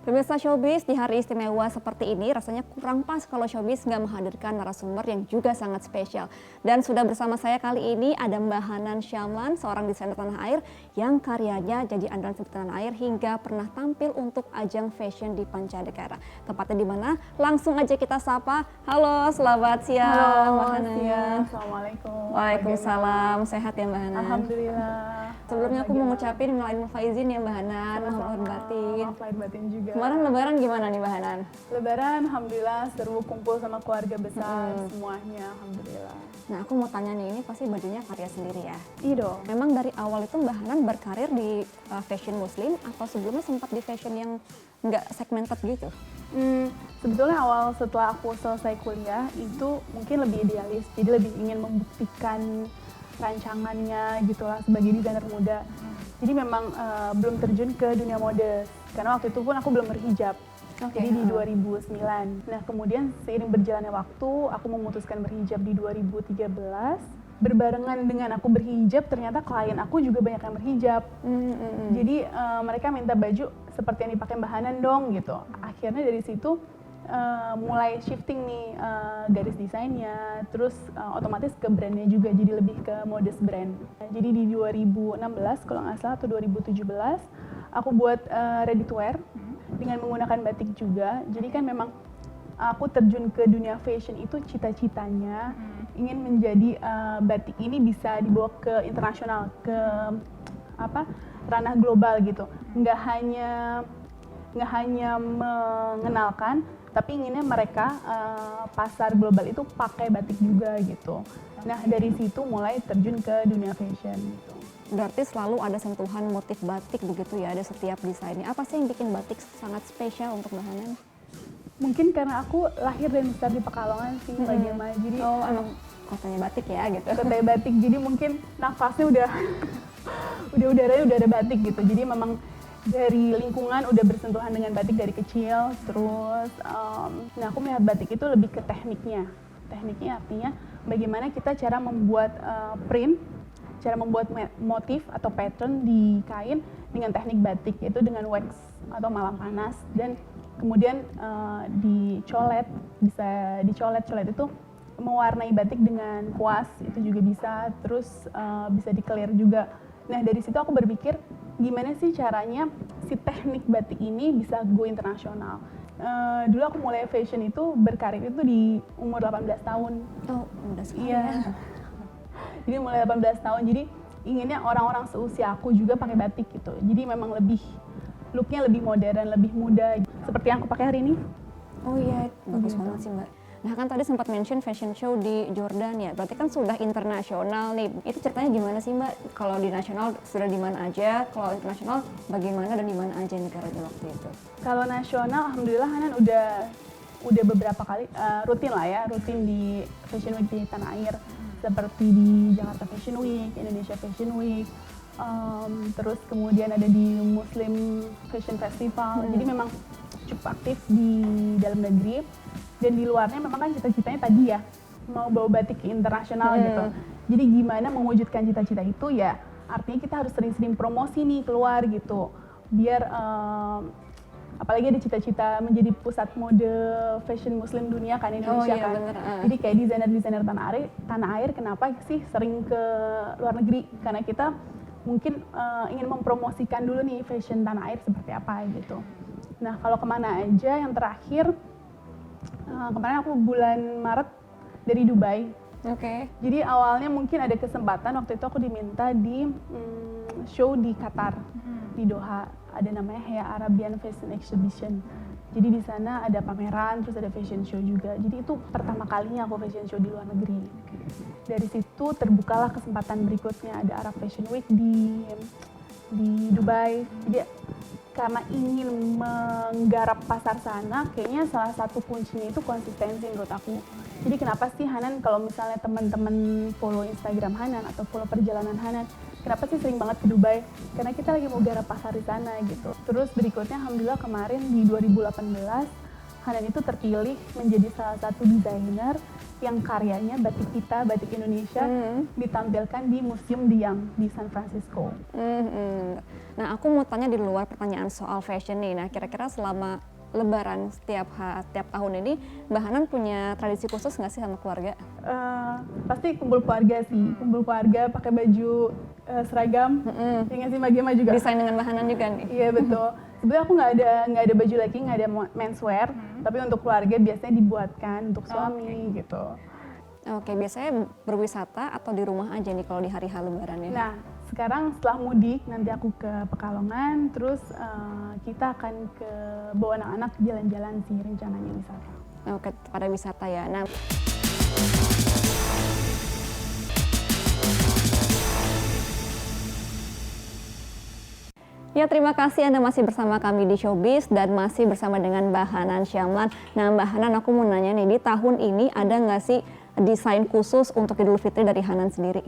Pemirsa Showbiz, di hari istimewa seperti ini rasanya kurang pas kalau Showbiz nggak menghadirkan narasumber yang juga sangat spesial. Dan sudah bersama saya kali ini ada Mbak Hanan Syamlan, seorang desainer tanah air yang karyanya jadi andalan di tanah air hingga pernah tampil untuk ajang fashion di Pancanegara. Tepatnya di mana? Langsung aja kita sapa. Halo, selamat siang Mbak Hanan. Siang. Assalamualaikum. Waalaikumsalam, sehat ya Mbak Hanan? Alhamdulillah. Sebelumnya aku mau ngucapin minal aidin wal faizin ya Mbak Hanan, mohon batin. Maaf lahir batin juga. Kemarin lebaran gimana nih Mbak Hanan? Lebaran alhamdulillah seru, kumpul sama keluarga besar semuanya, alhamdulillah. Nah aku mau tanya nih, ini pasti bajunya karya sendiri ya? Iya dong. Memang dari awal itu Mbak Hanan berkarir di fashion muslim atau sebelumnya sempat di fashion yang nggak segmented gitu? Sebetulnya awal setelah aku selesai kuliah itu mungkin lebih idealis, jadi lebih ingin membuktikan rancangannya gitulah sebagai desainer muda. Jadi memang belum terjun ke dunia mode, karena waktu itu pun aku belum berhijab. Jadi di 2009. Nah kemudian seiring berjalannya waktu, aku memutuskan berhijab di 2013. Berbarengan dengan aku berhijab, ternyata klien aku juga banyak yang berhijab. Jadi mereka minta baju seperti yang dipakai Mbak Hanan dong gitu. Akhirnya dari situ mulai shifting nih garis desainnya, terus otomatis ke brandnya juga, jadi lebih ke modest brand. Jadi di 2016 kalau nggak salah atau 2017 aku buat ready to wear dengan menggunakan batik juga. Jadi kan memang aku terjun ke dunia fashion itu cita-citanya ingin menjadi batik ini bisa dibawa ke internasional, ke ranah global gitu. Nggak hanya mengenalkan, tapi inginnya mereka pasar global itu pakai batik juga gitu. Nah dari situ mulai terjun ke dunia fashion gitu. Berarti selalu ada sentuhan motif batik begitu ya, ada setiap desainnya. Apa sih yang bikin batik sangat spesial untuk Mbak Hanan? Mungkin karena aku lahir dan besar di Pekalongan sih, bagaimana. Jadi emang kotanya batik ya gitu. Kotanya batik, jadi mungkin nafasnya udah udaranya udah ada batik gitu. Jadi memang dari lingkungan udah bersentuhan dengan batik dari kecil. Terus nah aku melihat batik itu lebih ke tekniknya artinya bagaimana kita cara membuat print, cara membuat motif atau pattern di kain dengan teknik batik, yaitu dengan wax atau malam panas, dan kemudian dicolet, bisa dicolet itu mewarnai batik dengan kuas, itu juga bisa. Terus bisa di-clear juga. Nah dari situ aku berpikir gimana sih caranya si teknik batik ini bisa go internasional. Dulu aku mulai fashion itu berkarir itu di umur 18 tahun. Oh, udah sekali Iya. ya. Jadi mulai 18 tahun, jadi inginnya orang-orang seusia aku juga pakai batik gitu. Jadi memang looknya lebih modern, lebih muda, seperti yang aku pakai hari ini. Oh iya, bagus banget sih Mbak. Nah kan tadi sempat mention fashion show di Jordan ya, berarti kan sudah internasional nih. Itu ceritanya gimana sih Mbak? Kalau di nasional sudah di mana aja, kalau internasional bagaimana dan di mana aja negaranya waktu itu? Kalau nasional, alhamdulillah Hanan udah beberapa kali rutin di Fashion Week di tanah air, seperti di Jakarta Fashion Week, Indonesia Fashion Week, terus kemudian ada di Muslim Fashion Festival. Jadi memang cukup aktif di dalam negeri. Dan di luarnya memang kan cita-citanya tadi ya, mau bawa batik ke internasional gitu. Jadi gimana mewujudkan cita-cita itu ya, artinya kita harus sering-sering promosi nih keluar gitu. Biar apalagi ada cita-cita menjadi pusat mode fashion muslim dunia kan Indonesia kan. Bener. Jadi kayak desainer-desainer tanah air kenapa sih sering ke luar negeri? Karena kita mungkin ingin mempromosikan dulu nih fashion tanah air seperti apa gitu. Nah kalau kemana aja, yang terakhir kemarin aku bulan Maret dari Dubai. Oke. Jadi awalnya mungkin ada kesempatan, waktu itu aku diminta di show di Qatar, di Doha. Ada namanya Haya Arabian Fashion Exhibition. Jadi di sana ada pameran, terus ada fashion show juga. Jadi itu pertama kalinya aku fashion show di luar negeri. Dari situ terbukalah kesempatan berikutnya, ada Arab Fashion Week di Dubai. Jadi karena ingin menggarap pasar sana, kayaknya salah satu kuncinya itu konsistensi menurut aku. Jadi kenapa sih Hanan, kalau misalnya teman-teman follow Instagram Hanan atau follow perjalanan Hanan, kenapa sih sering banget ke Dubai? Karena kita lagi mau garap pasar di sana gitu. Terus berikutnya alhamdulillah kemarin di 2018, Hanan itu terpilih menjadi salah satu desainer yang karyanya batik kita, batik Indonesia ditampilkan di Museum Diang di San Francisco. Nah, aku mau tanya di luar pertanyaan soal fashion nih. Nah, kira-kira selama Lebaran setiap tahun ini, Mbak Hanan punya tradisi khusus nggak sih sama keluarga? Pasti kumpul keluarga sih, kumpul keluarga pakai baju seragam, dengan si Magema juga. Desain dengan Mbak Hanan juga nih? Iya betul. Sebenarnya aku nggak ada baju lagi, nggak ada menswear, tapi untuk keluarga biasanya dibuatkan untuk suami gitu. Oke, biasanya berwisata atau di rumah aja nih kalau di hari Lebaran ya? Nah, sekarang setelah mudik nanti aku ke Pekalongan, terus kita akan bawa anak-anak jalan-jalan sih rencananya wisata. Oke, pada wisata ya. Nah, ya, terima kasih Anda masih bersama kami di Showbiz dan masih bersama dengan Mbak Hanan Syamlan. Nah, Mbak Hanan, aku mau nanya nih, di tahun ini ada nggak sih desain khusus untuk Idul Fitri dari Hanan sendiri?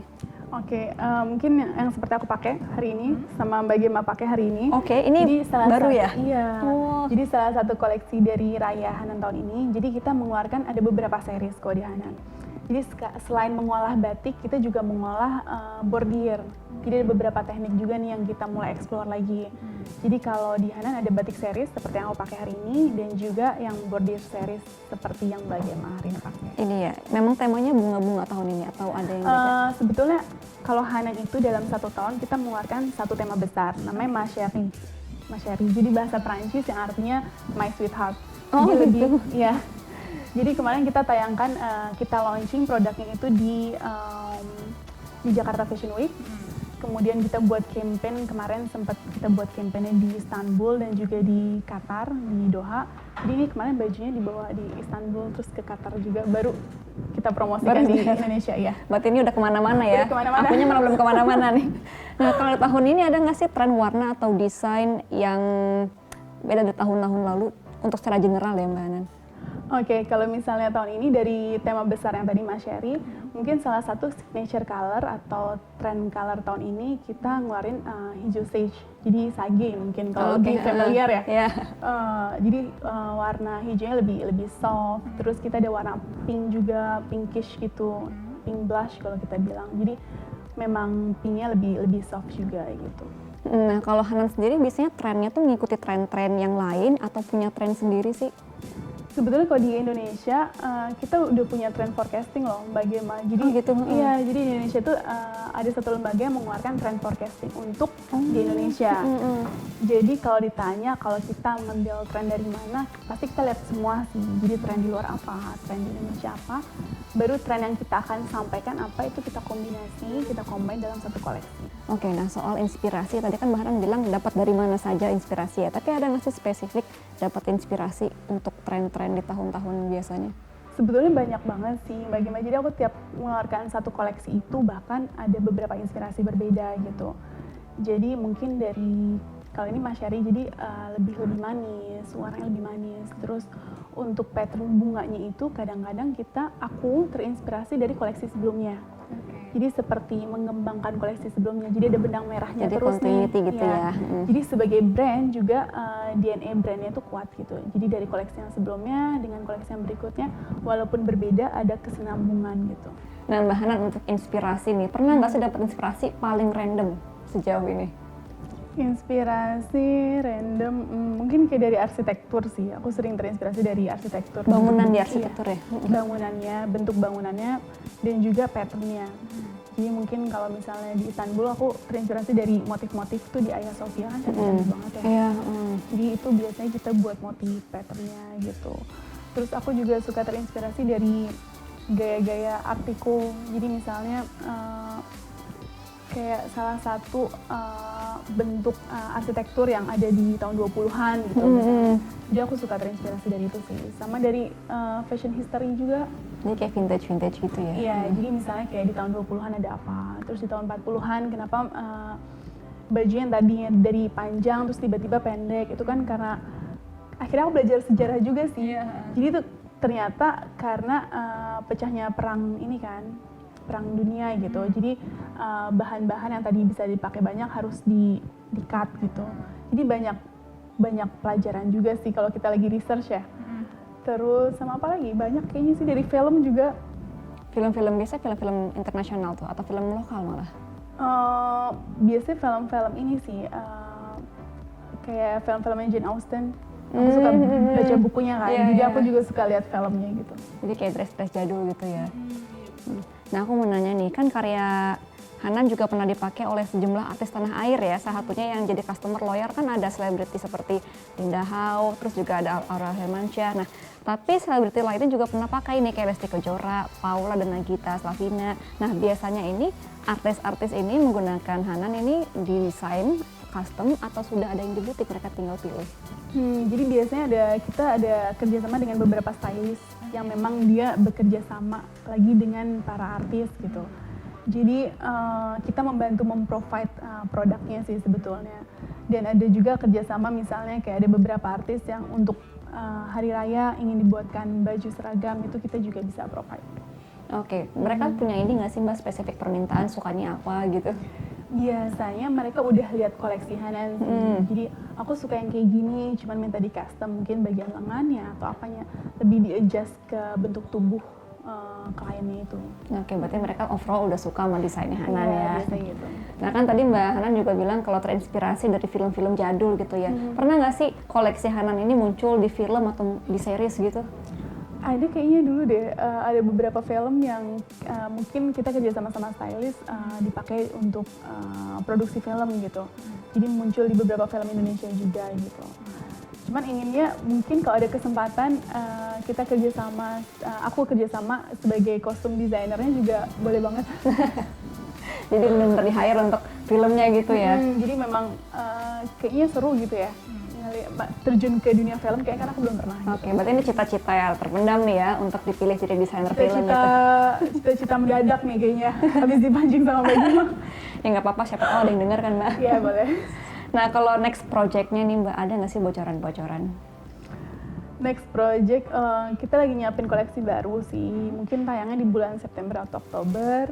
Oke, mungkin yang seperti aku pakai hari ini sama Mbak Gema pakai hari ini. Oke, ini baru ya? Iya. Oh. Jadi salah satu koleksi dari Raya Hanan tahun ini. Jadi kita mengeluarkan ada beberapa series kok di Hanan. Jadi selain mengolah batik, kita juga mengolah bordir. Jadi ada beberapa teknik juga nih yang kita mulai explore lagi. Jadi kalau di Hanan ada batik series seperti yang aku pakai hari ini, dan juga yang bordir series seperti yang Mbak Gemma hari ini pakai. Ini ya, memang temanya bunga-bunga tahun ini atau ada yang beda? Sebetulnya kalau Hanan itu dalam 1 tahun kita mengeluarkan satu tema besar, namanya Ma Chérie. Ma Chérie, jadi bahasa Perancis yang artinya My Sweetheart. Oh jadi gitu? Ya. Jadi kemarin kita tayangkan, kita launching produknya itu di Jakarta Fashion Week. Kemudian kita buat campaign, kemarin sempat kita buat campaignnya di Istanbul dan juga di Qatar, di Doha. Jadi ini kemarin bajunya dibawa di Istanbul terus ke Qatar juga, baru kita promosikan di Indonesia ya. Berarti ini udah kemana-mana ya? Udah kemana-mana. Akunya malah belum kemana-mana nih. Nah, kalau tahun ini ada nggak sih tren warna atau desain yang beda dari tahun-tahun lalu untuk secara general ya Mbak Hanan? Oke, kalau misalnya tahun ini dari tema besar yang tadi Mas Sherry, mungkin salah satu signature color atau trend color tahun ini kita ngeluarin hijau sage, jadi sage mungkin kalau lebih familiar ya. Yeah. Jadi warna hijaunya lebih soft, terus kita ada warna pink juga, pinkish gitu, pink blush kalau kita bilang. Jadi memang pinknya lebih soft juga gitu. Nah, kalau Hanan sendiri biasanya trennya tuh ngikuti tren-tren yang lain atau punya tren sendiri sih? Sebetulnya kalau di Indonesia kita udah punya trend forecasting loh, Mbak Gema. Jadi gitu. Iya, jadi di Indonesia tuh ada satu lembaga yang mengeluarkan trend forecasting untuk di Indonesia. Jadi kalau ditanya kalau kita ngambil tren dari mana, pasti kita lihat semua sih. Jadi tren di luar apa, tren di Indonesia apa, baru tren yang kita akan sampaikan apa itu kita kombinasi, kita combine dalam satu koleksi. Oke, nah soal inspirasi tadi kan Mbak Hanan bilang dapat dari mana saja inspirasi ya, tapi ada nggak sih spesifik dapat inspirasi untuk tren-tren di tahun-tahun biasanya? Sebetulnya banyak banget sih Mbak Gema, jadi aku tiap mengeluarkan satu koleksi itu bahkan ada beberapa inspirasi berbeda gitu. Jadi mungkin dari, kalau ini Mas Syari jadi lebih manis, warnanya lebih manis. Terus untuk pattern bunganya itu kadang-kadang aku terinspirasi dari koleksi sebelumnya. Jadi seperti mengembangkan koleksi sebelumnya, jadi ada benang merahnya jadi terus nih. Gitu ya. Jadi sebagai brand juga DNA brandnya itu kuat gitu. Jadi dari koleksi yang sebelumnya dengan koleksi yang berikutnya, walaupun berbeda ada kesinambungan gitu. Nah Mbak Hanan untuk inspirasi nih, pernah nggak sih dapat inspirasi paling random sejauh ini? Inspirasi random, mungkin kayak dari arsitektur sih. Aku sering terinspirasi dari arsitektur. Bangunan di arsitektur ya? Bangunannya, bentuk bangunannya, dan juga patternnya. Jadi mungkin kalau misalnya di Istanbul, aku terinspirasi dari motif-motif tuh di Hagia Sophia kan cantik banget ya. Iya. Jadi itu biasanya kita buat motif patternnya gitu. Terus aku juga suka terinspirasi dari gaya-gaya art deco. Jadi misalnya kayak salah satu bentuk arsitektur yang ada di tahun 20-an gitu. Jadi aku suka terinspirasi dari itu sih. Sama dari fashion history juga. Ini kayak vintage gitu ya? Iya, jadi misalnya kayak di tahun 20-an ada apa, terus di tahun 40-an kenapa baju yang tadinya dari panjang terus tiba-tiba pendek, itu kan karena akhirnya aku belajar sejarah juga sih. Jadi itu ternyata karena pecahnya perang ini kan, perang dunia gitu. Jadi bahan-bahan yang tadi bisa dipakai banyak harus di-cut gitu. Jadi banyak pelajaran juga sih kalau kita lagi research ya. Terus sama apa lagi? Banyak kayaknya sih dari film juga. film-film biasa, film-film internasional tuh atau film lokal malah? Biasanya film-film ini sih, kayak film-filmnya Jane Austen. Aku suka baca bukunya kan, Iya, jadi iya. aku juga suka lihat filmnya gitu. Jadi kayak dress-dress jadul gitu ya. Nah aku mau nanya nih, kan karya Hanan juga pernah dipakai oleh sejumlah artis tanah air ya. Salah satunya yang jadi customer loyal kan ada selebriti seperti Linda Hau, terus juga ada Aurel Hermansyah. Nah, tapi selebriti lainnya juga pernah pakai nih kayak Lesti Kejora, Paula dan Nagita Slavina. Nah, biasanya ini artis-artis ini menggunakan Hanan ini desain custom atau sudah ada yang di butik, mereka tinggal pilih. Jadi biasanya kita ada kerjasama dengan beberapa stylist yang memang dia bekerja sama lagi dengan para artis gitu. Jadi kita membantu memprovide produknya sih sebetulnya. Dan ada juga kerjasama misalnya kayak ada beberapa artis yang untuk hari raya ingin dibuatkan baju seragam, itu kita juga bisa provide. Oke, mereka punya ini nggak sih Mbak spesifik permintaan sukanya apa gitu? Biasanya mereka udah lihat koleksi Hanan sih. Jadi aku suka yang kayak gini, cuman minta di custom mungkin bagian lengannya atau apanya, lebih di adjust ke bentuk tubuh kliennya itu. Oke, berarti mereka overall udah suka sama desainnya Hanan ya. Biasanya gitu. Nah kan tadi Mbak Hanan juga bilang kalau terinspirasi dari film-film jadul gitu ya. Pernah nggak sih koleksi Hanan ini muncul di film atau di series gitu? Ada kayaknya dulu deh, ada beberapa film yang mungkin kita kerja sama stylist dipakai untuk produksi film gitu. Jadi muncul di beberapa film Indonesia juga gitu. Cuman inginnya mungkin kalau ada kesempatan kita kerjasama, aku kerjasama sebagai kostum desainernya juga boleh banget. Jadi benar-benar di-hire untuk filmnya gitu ya? Jadi memang kayaknya seru gitu ya. Terjun ke dunia film kayak kan aku belum pernah. Oke, berarti ini cita-cita ya terpendam nih ya untuk dipilih jadi desainer film gitu. Cita-cita mendadak nih kayaknya, habis dipancing sama baju. Ya nggak apa-apa, siapa tahu ada yang dengar kan Mbak. Iya boleh. Nah kalau next project-nya nih Mbak, ada nggak sih bocoran-bocoran? Next project, kita lagi nyiapin koleksi baru sih. Mungkin tayangnya di bulan September atau Oktober.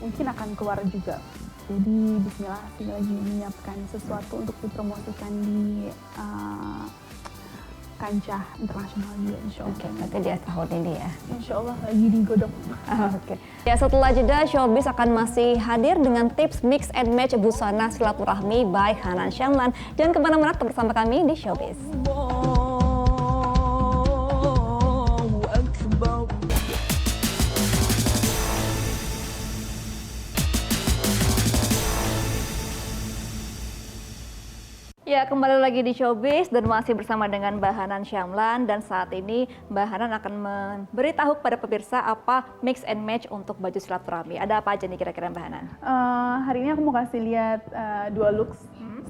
Mungkin akan keluar juga. Jadi bismillah sih lagi menyiapkan sesuatu untuk dipromosikan di kancah internasional juga insya Allah. Oke, berarti di tahun ini ya? Insya Allah lagi digodok. Oke. Ya setelah jeda, Showbiz akan masih hadir dengan tips mix and match busana silaturahmi by Hanan Syamlan. Jangan kemana-mana, tetap bersama kami di Showbiz. Ya, kembali lagi di Showbiz dan masih bersama dengan Mbak Hanan Syamlan, dan saat ini Mbak Hanan akan memberitahu kepada pemirsa apa mix and match untuk baju silaturahmi. Ada apa aja nih kira-kira Mbak Hanan? Hari ini aku mau kasih lihat 2 looks.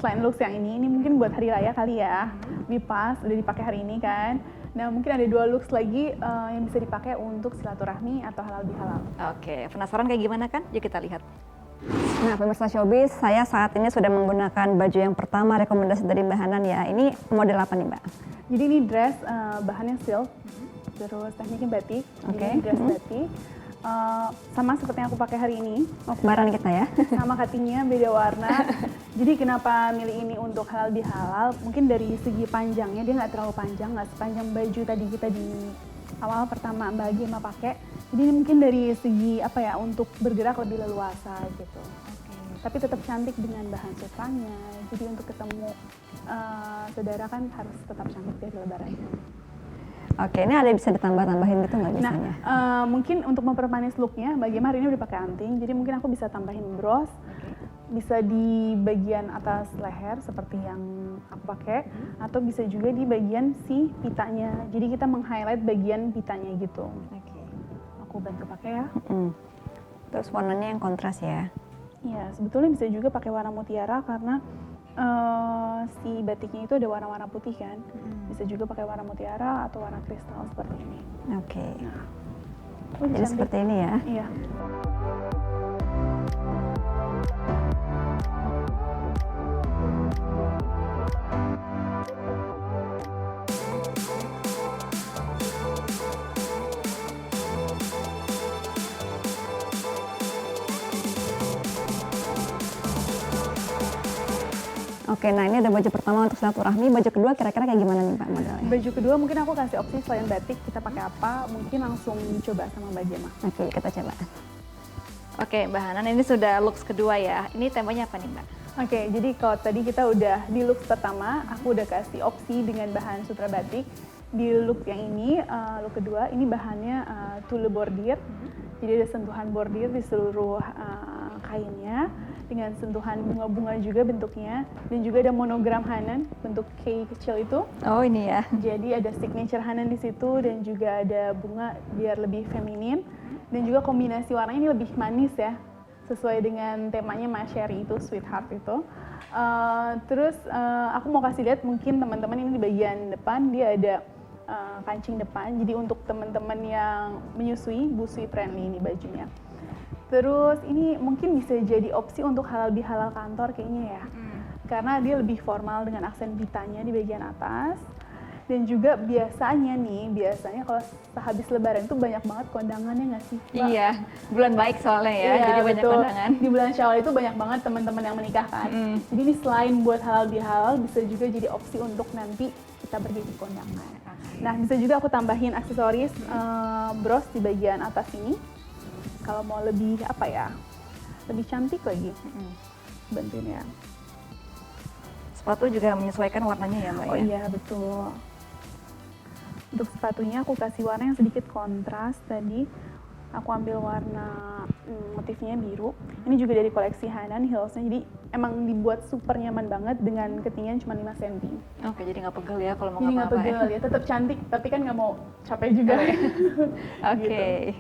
Selain looks yang ini mungkin buat hari raya kali ya. Lebih pas, udah dipakai hari ini kan. Nah mungkin ada 2 looks lagi yang bisa dipakai untuk silaturahmi atau halal bihalal. Oke, penasaran kayak gimana kan? Yuk kita lihat. Nah, pemirsa Showbiz, saya saat ini sudah menggunakan baju yang pertama rekomendasi dari Mbak Hanan ya. Ini model apa nih Mbak? Jadi ini dress bahannya silk, terus tekniknya batik. Oke. Jadi dress batik. Sama seperti yang aku pakai hari ini. Oh, kembaran kita ya? Sama cuttingnya beda warna. Jadi kenapa milih ini untuk halal bihalal? Mungkin dari segi panjangnya dia nggak terlalu panjang, nggak sepanjang baju tadi kita di awal pertama Mbak Gema pakai. Jadi ini mungkin dari segi apa ya, untuk bergerak lebih leluasa gitu. Tapi tetap cantik dengan bahan sutranya. Jadi untuk ketemu saudara kan harus tetap cantik dari lebaran. Oke, ini ada bisa ditambah-tambahin gitu nggak biasanya? Nah, mungkin untuk mempermanis looknya, Mbak Gema hari ini udah pakai anting. Jadi mungkin aku bisa tambahin bros. Bisa di bagian atas leher seperti yang aku pakai, atau bisa juga di bagian si pitanya. Jadi kita meng-highlight bagian pitanya gitu. Aku bantu pakai ya. Terus warnanya yang kontras ya? Iya, sebetulnya bisa juga pakai warna mutiara karena si batiknya itu ada warna-warna putih kan. Bisa juga pakai warna mutiara atau warna kristal seperti ini. Oke. Nah, Jadi cantik. seperti ini ya? Iya. Oke, nah ini ada baju pertama untuk silaturahmi, baju kedua kira-kira kayak gimana nih Mbak modelnya? Baju kedua mungkin aku kasih opsi selain batik kita pakai apa, mungkin langsung coba sama Mbak Gemma. Oke, kita coba. Oke, Mbak Hanan, ini sudah looks kedua ya. Ini temanya apa nih, Mbak? Oke, jadi kalau tadi kita udah di look pertama, aku udah kasih opsi dengan bahan sutra batik. Di look yang ini, look kedua, ini bahannya tulle bordir. Jadi ada sentuhan bordir di seluruh kainnya, dengan sentuhan bunga-bunga juga bentuknya, dan juga ada monogram Hanan, bentuk K kecil itu. Oh, ini ya. Jadi ada signature Hanan di situ, dan juga ada bunga biar lebih feminin. Dan juga kombinasi warnanya ini lebih manis ya, sesuai dengan temanya Mas Sherry itu, Sweetheart itu. Terus aku mau kasih lihat mungkin teman-teman ini di bagian depan dia ada kancing depan. Jadi untuk teman-teman yang menyusui, busui friendly ini bajunya. Terus ini mungkin bisa jadi opsi untuk halal bihalal kantor kayaknya ya. Karena dia lebih formal dengan aksen pitanya di bagian atas. Dan juga biasanya kalau sehabis lebaran itu banyak banget kondangannya nggak sih, Mbak? Iya, bulan baik soalnya ya, Iya, jadi banyak betul. kondangan. Di bulan Syawal itu banyak banget teman-teman yang menikah kan. Jadi ini selain buat halal bihalal bisa juga jadi opsi untuk nanti kita pergi ke kondangan. Nah, bisa juga aku tambahin aksesoris bros di bagian atas ini. Kalau mau lebih apa ya? Lebih cantik lagi. Bantuin ya. Sepatu juga menyesuaikan warnanya ya, Mbak Oh ya? iya, betul. Untuk sepatunya aku kasih warna yang sedikit kontras tadi. Aku ambil warna motifnya biru. Ini juga dari koleksi Hanan heelsnya. Jadi emang dibuat super nyaman banget dengan ketinggian cuma 5 cm. Oke, jadi nggak pegel ya kalau mau Jadi nggak ngapa-ngapain. pegel ya, tetap cantik. Tapi kan nggak mau capek juga. Oke.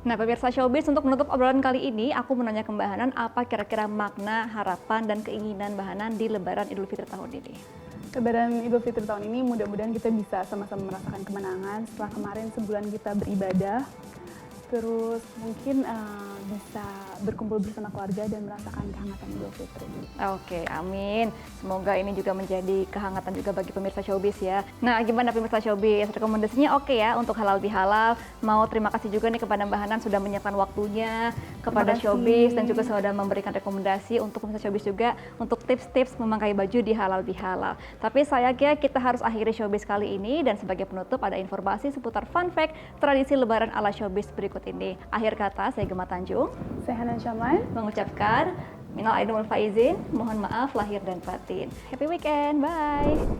Nah, pemirsa Showbiz, untuk menutup obrolan kali ini, aku menanya ke Mbak Hanan apa kira-kira makna, harapan, dan keinginan Mbak Hanan di Lebaran Idul Fitri tahun ini. Lebaran Idul Fitri tahun ini mudah-mudahan kita bisa sama-sama merasakan kemenangan setelah kemarin sebulan kita beribadah. Terus mungkin bisa berkumpul bersama keluarga dan merasakan kehangatan Idul Fitri. Oke, amin. Semoga ini juga menjadi kehangatan juga bagi pemirsa Showbiz ya. Nah, gimana pemirsa Showbiz? Rekomendasinya oke ya untuk halal bihalal. Mau terima kasih juga nih kepada Mbak Hanan sudah menyiapkan waktunya kepada Terima kasih. Showbiz dan juga sudah memberikan rekomendasi untuk pemirsa Showbiz juga untuk tips-tips memakai baju di halal bihalal. Tapi sayangnya kita harus akhiri Showbiz kali ini, dan sebagai penutup ada informasi seputar fun fact tradisi Lebaran ala Showbiz berikut ini. Akhir kata, saya Gemma Tanjung Saya Hanan Syamlan. mengucapkan minal aidin wal faizin, mohon maaf lahir dan batin. Happy weekend, bye.